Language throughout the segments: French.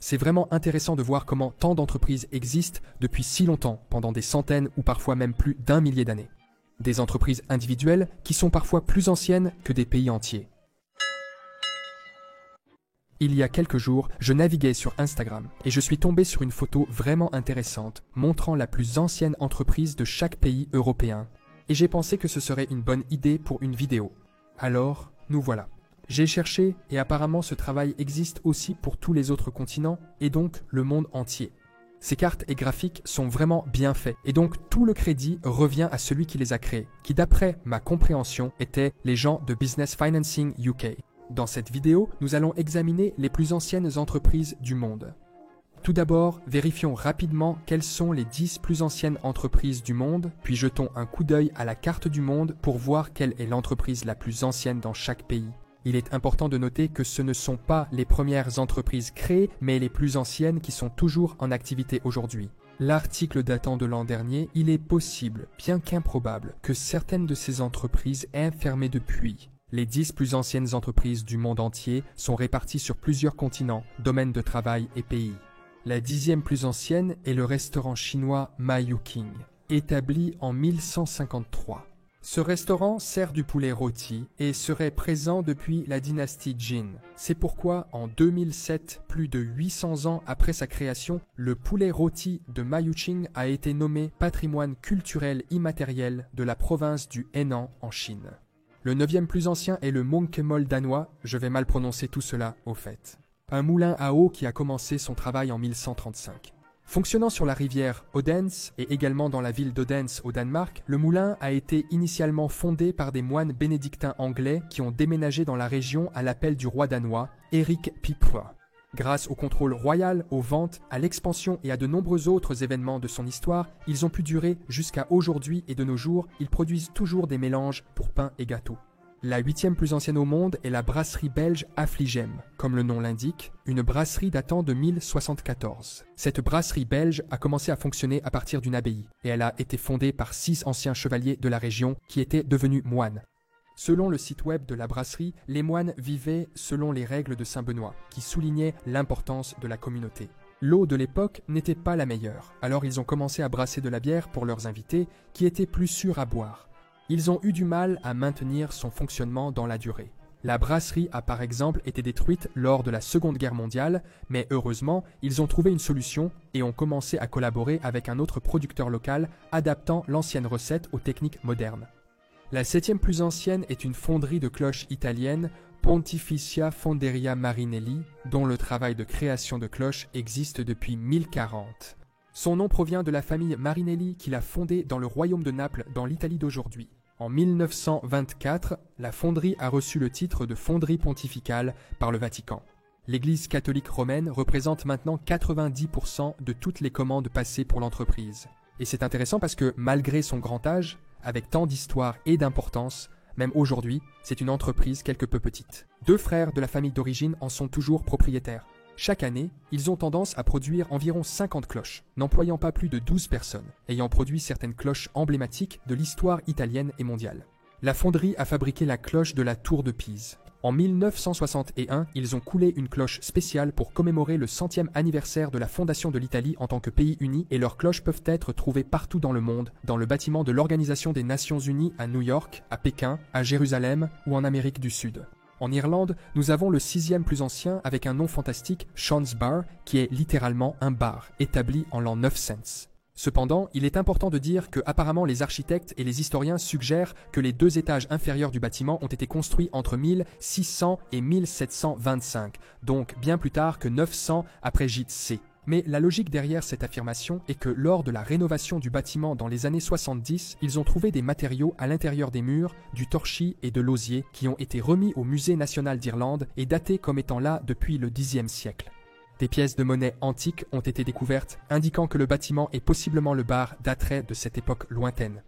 C'est vraiment intéressant de voir comment tant d'entreprises existent depuis si longtemps, pendant des centaines ou parfois même plus d'un millier d'années. Des entreprises individuelles qui sont parfois plus anciennes que des pays entiers. Il y a quelques jours, je naviguais sur Instagram et je suis tombé sur une photo vraiment intéressante montrant la plus ancienne entreprise de chaque pays européen. Et j'ai pensé que ce serait une bonne idée pour une vidéo. Alors, nous voilà. J'ai cherché et apparemment ce travail existe aussi pour tous les autres continents et donc le monde entier. Ces cartes et graphiques sont vraiment bien faits et donc tout le crédit revient à celui qui les a créés, qui d'après ma compréhension étaient les gens de Business Financing UK. Dans cette vidéo, nous allons examiner les plus anciennes entreprises du monde. Tout d'abord, vérifions rapidement quelles sont les 10 plus anciennes entreprises du monde, puis jetons un coup d'œil à la carte du monde pour voir quelle est l'entreprise la plus ancienne dans chaque pays. Il est important de noter que ce ne sont pas les premières entreprises créées, mais les plus anciennes qui sont toujours en activité aujourd'hui. L'article datant de l'an dernier, il est possible, bien qu'improbable, que certaines de ces entreprises aient fermé depuis. Les 10 plus anciennes entreprises du monde entier sont réparties sur plusieurs continents, domaines de travail et pays. La 10e plus ancienne est le restaurant chinois Mayuking, établi en 1153. Ce restaurant sert du poulet rôti et serait présent depuis la dynastie Jin. C'est pourquoi, en 2007, plus de 800 ans après sa création, le poulet rôti de Mayuking a été nommé patrimoine culturel immatériel de la province du Henan en Chine. Le 9e plus ancien est le Munkemol danois, je vais mal prononcer tout cela au fait. Un moulin à eau qui a commencé son travail en 1135. Fonctionnant sur la rivière Odense et également dans la ville d'Odense au Danemark, le moulin a été initialement fondé par des moines bénédictins anglais qui ont déménagé dans la région à l'appel du roi danois, Erik Pipre. Grâce au contrôle royal, aux ventes, à l'expansion et à de nombreux autres événements de son histoire, ils ont pu durer jusqu'à aujourd'hui et de nos jours, ils produisent toujours des mélanges pour pain et gâteaux. La 8e plus ancienne au monde est la brasserie belge Affligem, comme le nom l'indique, une brasserie datant de 1074. Cette brasserie belge a commencé à fonctionner à partir d'une abbaye, et elle a été fondée par 6 anciens chevaliers de la région qui étaient devenus moines. Selon le site web de la brasserie, les moines vivaient selon les règles de Saint Benoît, qui soulignaient l'importance de la communauté. L'eau de l'époque n'était pas la meilleure, alors ils ont commencé à brasser de la bière pour leurs invités, qui étaient plus sûrs à boire. Ils ont eu du mal à maintenir son fonctionnement dans la durée. La brasserie a par exemple été détruite lors de la Seconde Guerre mondiale, mais heureusement, ils ont trouvé une solution et ont commencé à collaborer avec un autre producteur local, adaptant l'ancienne recette aux techniques modernes. La 7e plus ancienne est une fonderie de cloches italienne, Pontificia Fonderia Marinelli, dont le travail de création de cloches existe depuis 1040. Son nom provient de la famille Marinelli qui l'a fondée dans le royaume de Naples, dans l'Italie d'aujourd'hui. En 1924, la fonderie a reçu le titre de fonderie pontificale par le Vatican. L'Église catholique romaine représente maintenant 90% de toutes les commandes passées pour l'entreprise. Et c'est intéressant parce que malgré son grand âge, avec tant d'histoire et d'importance, même aujourd'hui, c'est une entreprise quelque peu petite. 2 frères de la famille d'origine en sont toujours propriétaires. Chaque année, ils ont tendance à produire environ 50 cloches, n'employant pas plus de 12 personnes, ayant produit certaines cloches emblématiques de l'histoire italienne et mondiale. La fonderie a fabriqué la cloche de la Tour de Pise. En 1961, ils ont coulé une cloche spéciale pour commémorer le 100e anniversaire de la fondation de l'Italie en tant que pays uni et leurs cloches peuvent être trouvées partout dans le monde, dans le bâtiment de l'Organisation des Nations Unies à New York, à Pékin, à Jérusalem ou en Amérique du Sud. En Irlande, nous avons le 6e plus ancien avec un nom fantastique, Sean's Bar, qui est littéralement un bar, établi en l'an 900. Cependant, il est important de dire que apparemment les architectes et les historiens suggèrent que les 2 étages inférieurs du bâtiment ont été construits entre 1600 et 1725, donc bien plus tard que 900 après JC. Mais la logique derrière cette affirmation est que lors de la rénovation du bâtiment dans les années 70, ils ont trouvé des matériaux à l'intérieur des murs, du torchis et de l'osier qui ont été remis au Musée national d'Irlande et datés comme étant là depuis le Xe siècle. Des pièces de monnaie antiques ont été découvertes, indiquant que le bâtiment est possiblement le bar d'attrait de cette époque lointaine.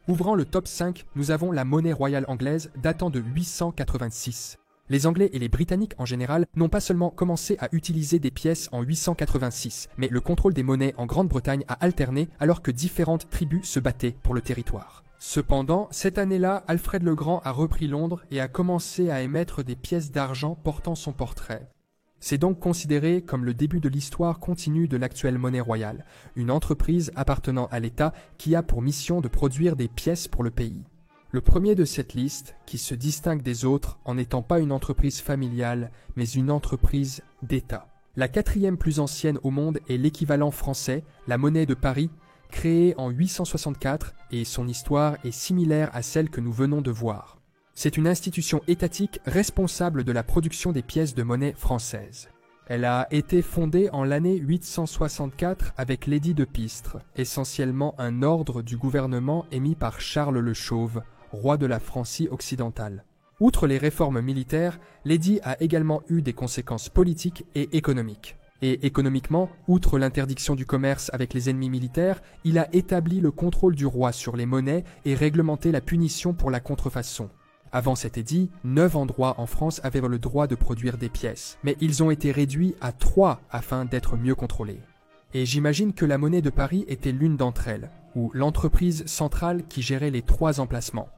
Ouvrant le top 5, nous avons la monnaie royale anglaise datant de 886. Les Anglais et les Britanniques en général n'ont pas seulement commencé à utiliser des pièces en 886, mais le contrôle des monnaies en Grande-Bretagne a alterné alors que différentes tribus se battaient pour le territoire. Cependant, cette année-là, Alfred le Grand a repris Londres et a commencé à émettre des pièces d'argent portant son portrait. C'est donc considéré comme le début de l'histoire continue de l'actuelle monnaie royale, une entreprise appartenant à l'État qui a pour mission de produire des pièces pour le pays. Le premier de cette liste, qui se distingue des autres en n'étant pas une entreprise familiale, mais une entreprise d'État. La quatrième plus ancienne au monde est l'équivalent français, la monnaie de Paris, créée en 864, et son histoire est similaire à celle que nous venons de voir. C'est une institution étatique responsable de la production des pièces de monnaie françaises. Elle a été fondée en l'année 864 avec l'édit de Pistre, essentiellement un ordre du gouvernement émis par Charles le Chauve, roi de la Francie occidentale. Outre les réformes militaires, l'édit a également eu des conséquences politiques et économiques. Et économiquement, outre l'interdiction du commerce avec les ennemis militaires, il a établi le contrôle du roi sur les monnaies et réglementé la punition pour la contrefaçon. Avant cet édit, 9 endroits en France avaient le droit de produire des pièces, mais ils ont été réduits à 3 afin d'être mieux contrôlés. Et j'imagine que la monnaie de Paris était l'une d'entre elles, ou l'entreprise centrale qui gérait les 3 emplacements.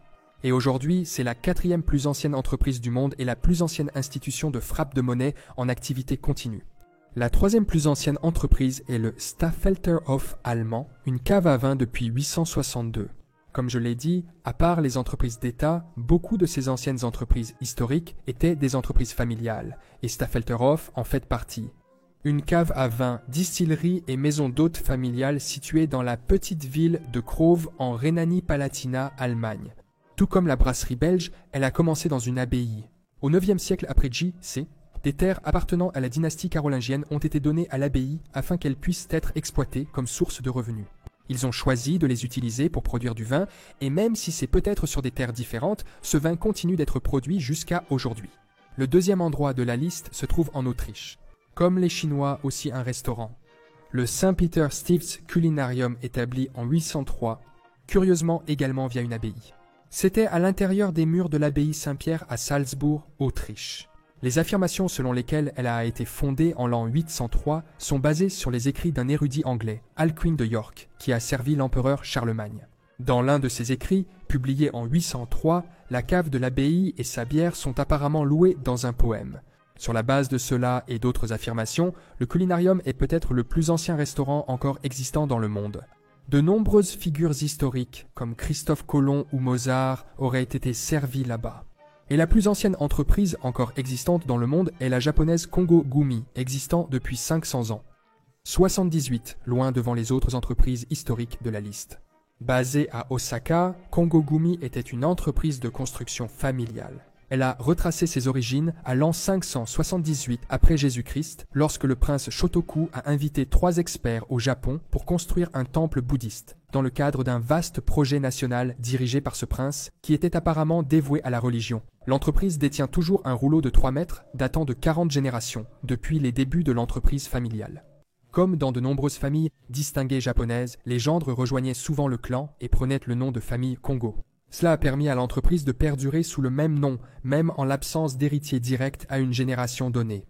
Et aujourd'hui, c'est la 4e plus ancienne entreprise du monde et la plus ancienne institution de frappe de monnaie en activité continue. La 3e plus ancienne entreprise est le Staffelterhof allemand, une cave à vin depuis 862. Comme je l'ai dit, à part les entreprises d'État, beaucoup de ces anciennes entreprises historiques étaient des entreprises familiales, et Staffelterhof en fait partie. Une cave à vin, distillerie et maison d'hôtes familiale située dans la petite ville de Crove en Rhénanie-Palatinat, Allemagne. Tout comme la brasserie belge, elle a commencé dans une abbaye. Au IXe siècle après J.C., des terres appartenant à la dynastie carolingienne ont été données à l'abbaye afin qu'elles puissent être exploitées comme source de revenus. Ils ont choisi de les utiliser pour produire du vin, et même si c'est peut-être sur des terres différentes, ce vin continue d'être produit jusqu'à aujourd'hui. Le deuxième endroit de la liste se trouve en Autriche. Comme les Chinois, aussi un restaurant. Le Saint-Peter Stift's Culinarium établi en 803, curieusement également via une abbaye. C'était à l'intérieur des murs de l'abbaye Saint-Pierre à Salzbourg, Autriche. Les affirmations selon lesquelles elle a été fondée en l'an 803 sont basées sur les écrits d'un érudit anglais, Alcuin de York, qui a servi l'empereur Charlemagne. Dans l'un de ses écrits, publié en 803, la cave de l'abbaye et sa bière sont apparemment louées dans un poème. Sur la base de cela et d'autres affirmations, le Culinarium est peut-être le plus ancien restaurant encore existant dans le monde. De nombreuses figures historiques, comme Christophe Colomb ou Mozart, auraient été servies là-bas. Et la plus ancienne entreprise encore existante dans le monde est la japonaise Kongo Gumi, existant depuis 500 ans. 78, loin devant les autres entreprises historiques de la liste. Basée à Osaka, Kongo Gumi était une entreprise de construction familiale. Elle a retracé ses origines à l'an 578 après Jésus-Christ, lorsque le prince Shotoku a invité 3 experts au Japon pour construire un temple bouddhiste, dans le cadre d'un vaste projet national dirigé par ce prince, qui était apparemment dévoué à la religion. L'entreprise détient toujours un rouleau de 3 mètres datant de 40 générations, depuis les débuts de l'entreprise familiale. Comme dans de nombreuses familles distinguées japonaises, les gendres rejoignaient souvent le clan et prenaient le nom de famille Kongo. Cela a permis à l'entreprise de perdurer sous le même nom, même en l'absence d'héritier direct à une génération donnée.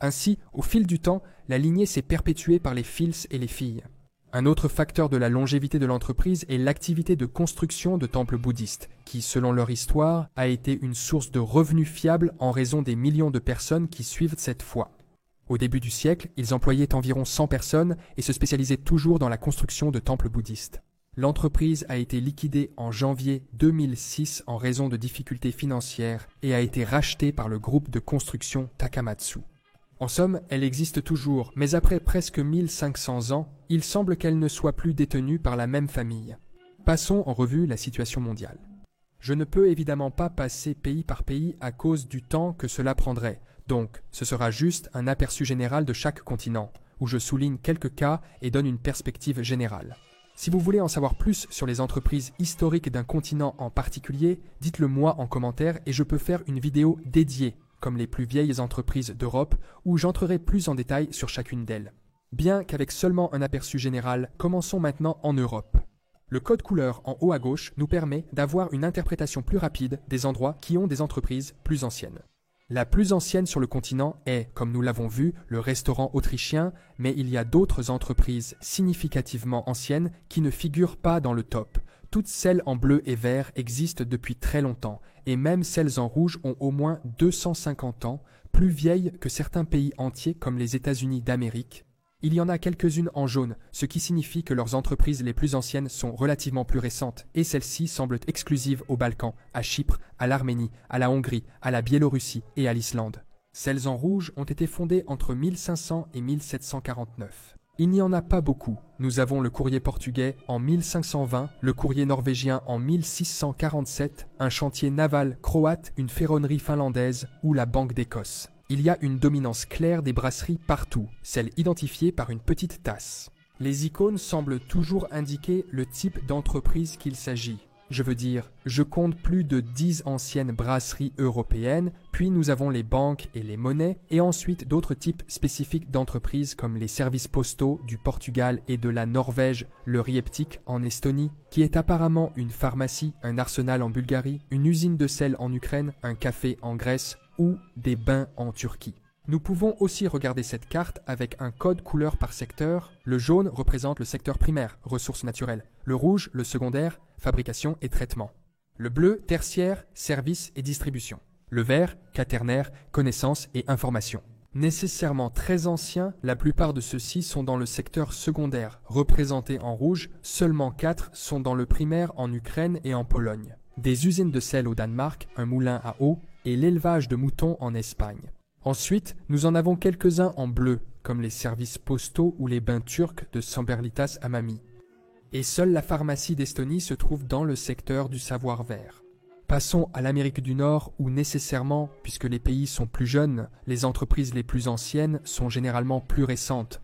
Ainsi, au fil du temps, la lignée s'est perpétuée par les fils et les filles. Un autre facteur de la longévité de l'entreprise est l'activité de construction de temples bouddhistes, qui, selon leur histoire, a été une source de revenus fiables en raison des millions de personnes qui suivent cette foi. Au début du siècle, ils employaient environ 100 personnes et se spécialisaient toujours dans la construction de temples bouddhistes. L'entreprise a été liquidée en janvier 2006 en raison de difficultés financières et a été rachetée par le groupe de construction Takamatsu. En somme, elle existe toujours, mais après presque 1500 ans, il semble qu'elle ne soit plus détenue par la même famille. Passons en revue la situation mondiale. Je ne peux évidemment pas passer pays par pays à cause du temps que cela prendrait, donc ce sera juste un aperçu général de chaque continent, où je souligne quelques cas et donne une perspective générale. Si vous voulez en savoir plus sur les entreprises historiques d'un continent en particulier, dites-le moi en commentaire et je peux faire une vidéo dédiée, comme les plus vieilles entreprises d'Europe, où j'entrerai plus en détail sur chacune d'elles. Bien qu'avec seulement un aperçu général, commençons maintenant en Europe. Le code couleur en haut à gauche nous permet d'avoir une interprétation plus rapide des endroits qui ont des entreprises plus anciennes. La plus ancienne sur le continent est, comme nous l'avons vu, le restaurant autrichien, mais il y a d'autres entreprises significativement anciennes qui ne figurent pas dans le top. Toutes celles en bleu et vert existent depuis très longtemps, et même celles en rouge ont au moins 250 ans, plus vieilles que certains pays entiers comme les États-Unis d'Amérique. Il y en a quelques-unes en jaune, ce qui signifie que leurs entreprises les plus anciennes sont relativement plus récentes, et celles-ci semblent exclusives aux Balkans, à Chypre, à l'Arménie, à la Hongrie, à la Biélorussie et à l'Islande. Celles en rouge ont été fondées entre 1500 et 1749. Il n'y en a pas beaucoup. Nous avons le courrier portugais en 1520, le courrier norvégien en 1647, un chantier naval croate, une ferronnerie finlandaise ou la Banque d'Écosse. Il y a une dominance claire des brasseries partout, celle identifiée par une petite tasse. Les icônes semblent toujours indiquer le type d'entreprise qu'il s'agit. Je veux dire, je compte plus de 10 anciennes brasseries européennes, puis nous avons les banques et les monnaies, et ensuite d'autres types spécifiques d'entreprises comme les services postaux du Portugal et de la Norvège, le Rieptik en Estonie, qui est apparemment une pharmacie, un arsenal en Bulgarie, une usine de sel en Ukraine, un café en Grèce ou des bains en Turquie. Nous pouvons aussi regarder cette carte avec un code couleur par secteur. Le jaune représente le secteur primaire, ressources naturelles. Le rouge, le secondaire, fabrication et traitement. Le bleu, tertiaire, services et distribution. Le vert, quaternaire, connaissances et information. Nécessairement très anciens, la plupart de ceux-ci sont dans le secteur secondaire. Représentés en rouge, seulement 4 sont dans le primaire en Ukraine et en Pologne. Des usines de sel au Danemark, un moulin à eau et l'élevage de moutons en Espagne. Ensuite, nous en avons quelques-uns en bleu, comme les services postaux ou les bains turcs de Samberlitas Hamami. Et seule la pharmacie d'Estonie se trouve dans le secteur du savoir-vert. Passons à l'Amérique du Nord où nécessairement, puisque les pays sont plus jeunes, les entreprises les plus anciennes sont généralement plus récentes.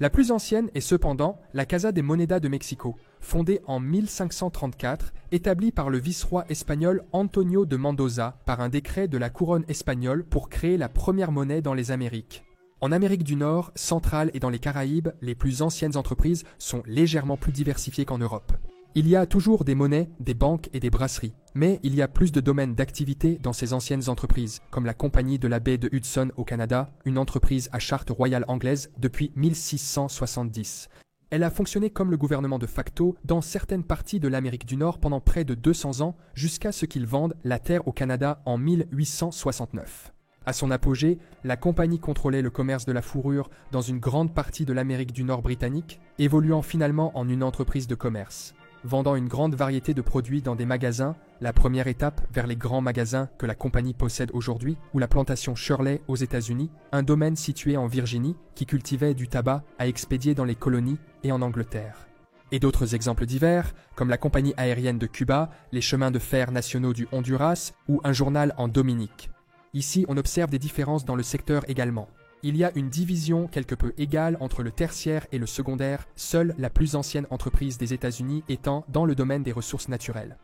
La plus ancienne est cependant la Casa de Moneda de Mexico, fondée en 1534, établie par le vice-roi espagnol Antonio de Mendoza par un décret de la couronne espagnole pour créer la première monnaie dans les Amériques. En Amérique du Nord, centrale et dans les Caraïbes, les plus anciennes entreprises sont légèrement plus diversifiées qu'en Europe. Il y a toujours des monnaies, des banques et des brasseries, mais il y a plus de domaines d'activité dans ces anciennes entreprises, comme la Compagnie de la baie de Hudson au Canada, une entreprise à charte royale anglaise depuis 1670. Elle a fonctionné comme le gouvernement de facto dans certaines parties de l'Amérique du Nord pendant près de 200 ans, jusqu'à ce qu'ils vendent la terre au Canada en 1869. À son apogée, la compagnie contrôlait le commerce de la fourrure dans une grande partie de l'Amérique du Nord britannique, évoluant finalement en une entreprise de commerce. Vendant une grande variété de produits dans des magasins, la première étape vers les grands magasins que la compagnie possède aujourd'hui, ou la plantation Shirley aux États-Unis, un domaine situé en Virginie qui cultivait du tabac à expédier dans les colonies et en Angleterre. Et d'autres exemples divers, comme la compagnie aérienne de Cuba, les chemins de fer nationaux du Honduras ou un journal en Dominique. Ici, on observe des différences dans le secteur également. Il y a une division quelque peu égale entre le tertiaire et le secondaire, seule la plus ancienne entreprise des États-Unis étant dans le domaine des ressources naturelles.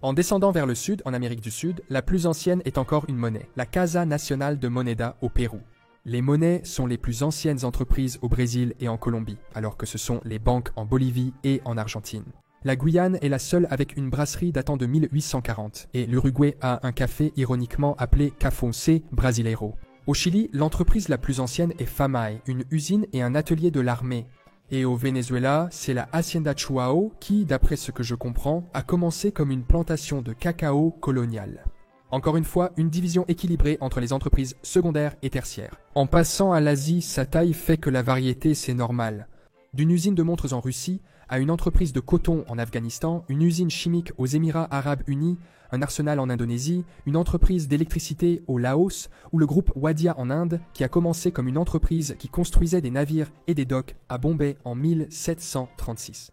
En descendant vers le sud, en Amérique du Sud, la plus ancienne est encore une monnaie, la Casa Nacional de Moneda au Pérou. Les monnaies sont les plus anciennes entreprises au Brésil et en Colombie, alors que ce sont les banques en Bolivie et en Argentine. La Guyane est la seule avec une brasserie datant de 1840, et l'Uruguay a un café ironiquement appelé Café Brasileiro. Au Chili, l'entreprise la plus ancienne est FAMAE, une usine et un atelier de l'armée. Et au Venezuela, c'est la Hacienda Chuao qui, d'après ce que je comprends, a commencé comme une plantation de cacao coloniale. Encore une fois, une division équilibrée entre les entreprises secondaires et tertiaires. En passant à l'Asie, sa taille fait que la variété, c'est normal. D'une usine de montres en Russie à une entreprise de coton en Afghanistan, une usine chimique aux Émirats arabes unis, un arsenal en Indonésie, une entreprise d'électricité au Laos ou le groupe Wadia en Inde qui a commencé comme une entreprise qui construisait des navires et des docks à Bombay en 1736.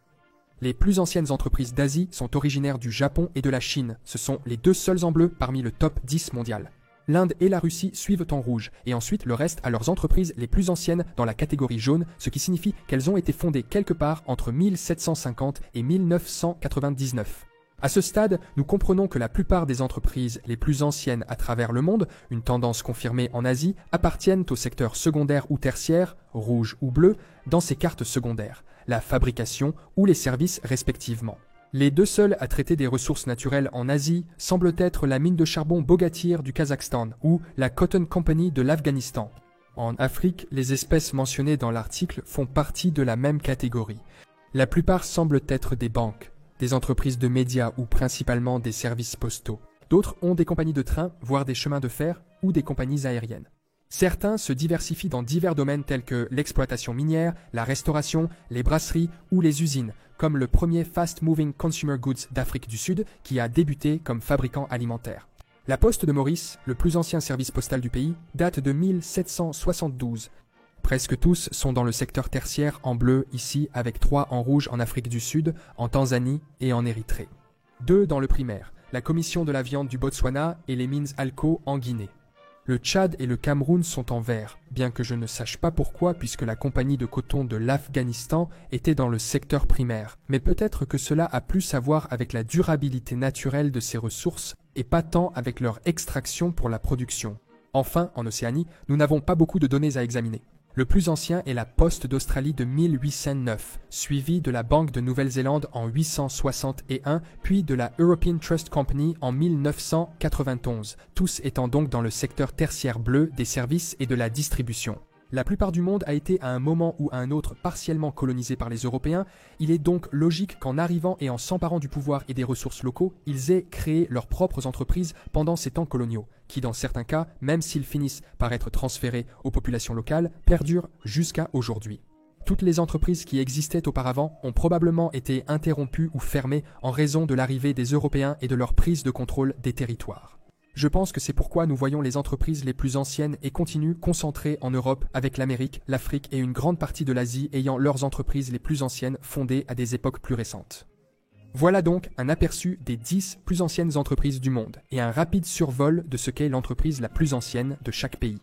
Les plus anciennes entreprises d'Asie sont originaires du Japon et de la Chine. Ce sont les deux seuls en bleu parmi le top 10 mondial. L'Inde et la Russie suivent en rouge, et ensuite le reste à leurs entreprises les plus anciennes dans la catégorie jaune, ce qui signifie qu'elles ont été fondées quelque part entre 1750 et 1999. À ce stade, nous comprenons que la plupart des entreprises les plus anciennes à travers le monde, une tendance confirmée en Asie, appartiennent au secteur secondaire ou tertiaire, rouge ou bleu, dans ces cartes secondaires, la fabrication ou les services respectivement. Les deux seuls à traiter des ressources naturelles en Asie semblent être la mine de charbon Bogatyr du Kazakhstan ou la Cotton Company de l'Afghanistan. En Afrique, les espèces mentionnées dans l'article font partie de la même catégorie. La plupart semblent être des banques, des entreprises de médias ou principalement des services postaux. D'autres ont des compagnies de train, voire des chemins de fer ou des compagnies aériennes. Certains se diversifient dans divers domaines tels que l'exploitation minière, la restauration, les brasseries ou les usines, comme le premier Fast Moving Consumer Goods d'Afrique du Sud qui a débuté comme fabricant alimentaire. La Poste de Maurice, le plus ancien service postal du pays, date de 1772. Presque tous sont dans le secteur tertiaire en bleu ici, avec 3 en rouge en Afrique du Sud, en Tanzanie et en Érythrée. 2 dans le primaire, la Commission de la viande du Botswana et les mines Alco en Guinée. Le Tchad et le Cameroun sont en vert, bien que je ne sache pas pourquoi puisque la compagnie de coton de l'Afghanistan était dans le secteur primaire. Mais peut-être que cela a plus à voir avec la durabilité naturelle de ces ressources et pas tant avec leur extraction pour la production. Enfin, en Océanie, nous n'avons pas beaucoup de données à examiner. Le plus ancien est la Poste d'Australie de 1809, suivi de la Banque de Nouvelle-Zélande en 861, puis de la European Trust Company en 1991, tous étant donc dans le secteur tertiaire bleu des services et de la distribution. La plupart du monde a été à un moment ou à un autre partiellement colonisé par les Européens, il est donc logique qu'en arrivant et en s'emparant du pouvoir et des ressources locaux, ils aient créé leurs propres entreprises pendant ces temps coloniaux, qui dans certains cas, même s'ils finissent par être transférés aux populations locales, perdurent jusqu'à aujourd'hui. Toutes les entreprises qui existaient auparavant ont probablement été interrompues ou fermées en raison de l'arrivée des Européens et de leur prise de contrôle des territoires. Je pense que c'est pourquoi nous voyons les entreprises les plus anciennes et continues concentrées en Europe avec l'Amérique, l'Afrique et une grande partie de l'Asie ayant leurs entreprises les plus anciennes fondées à des époques plus récentes. Voilà donc un aperçu des 10 plus anciennes entreprises du monde et un rapide survol de ce qu'est l'entreprise la plus ancienne de chaque pays.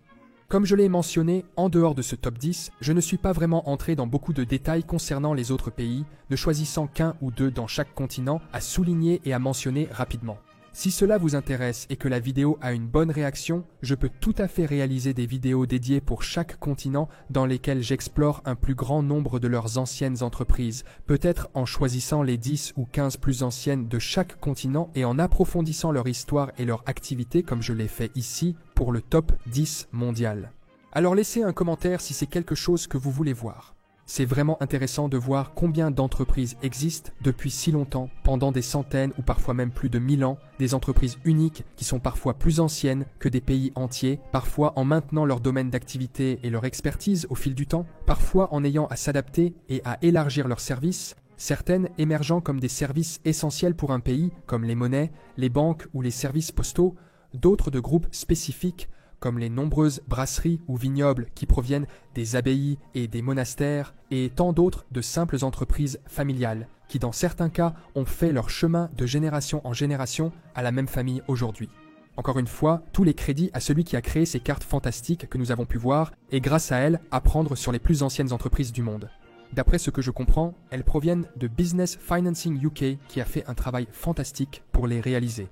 Comme je l'ai mentionné, en dehors de ce top 10, je ne suis pas vraiment entré dans beaucoup de détails concernant les autres pays, ne choisissant qu'un ou deux dans chaque continent à souligner et à mentionner rapidement. Si cela vous intéresse et que la vidéo a une bonne réaction, je peux tout à fait réaliser des vidéos dédiées pour chaque continent dans lesquelles j'explore un plus grand nombre de leurs anciennes entreprises, peut-être en choisissant les 10 ou 15 plus anciennes de chaque continent et en approfondissant leur histoire et leur activité comme je l'ai fait ici pour le top 10 mondial. Alors laissez un commentaire si c'est quelque chose que vous voulez voir. C'est vraiment intéressant de voir combien d'entreprises existent depuis si longtemps, pendant des centaines ou parfois même plus de 1000 ans, des entreprises uniques qui sont parfois plus anciennes que des pays entiers, parfois en maintenant leur domaine d'activité et leur expertise au fil du temps, parfois en ayant à s'adapter et à élargir leurs services, certaines émergeant comme des services essentiels pour un pays, comme les monnaies, les banques ou les services postaux, d'autres de groupes spécifiques, comme les nombreuses brasseries ou vignobles qui proviennent des abbayes et des monastères, et tant d'autres de simples entreprises familiales, qui dans certains cas ont fait leur chemin de génération en génération à la même famille aujourd'hui. Encore une fois, tous les crédits à celui qui a créé ces cartes fantastiques que nous avons pu voir, et grâce à elles, apprendre sur les plus anciennes entreprises du monde. D'après ce que je comprends, elles proviennent de Business Financing UK qui a fait un travail fantastique pour les réaliser.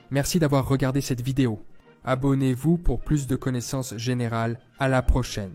Merci d'avoir regardé cette vidéo. Abonnez-vous pour plus de connaissances générales. À la prochaine.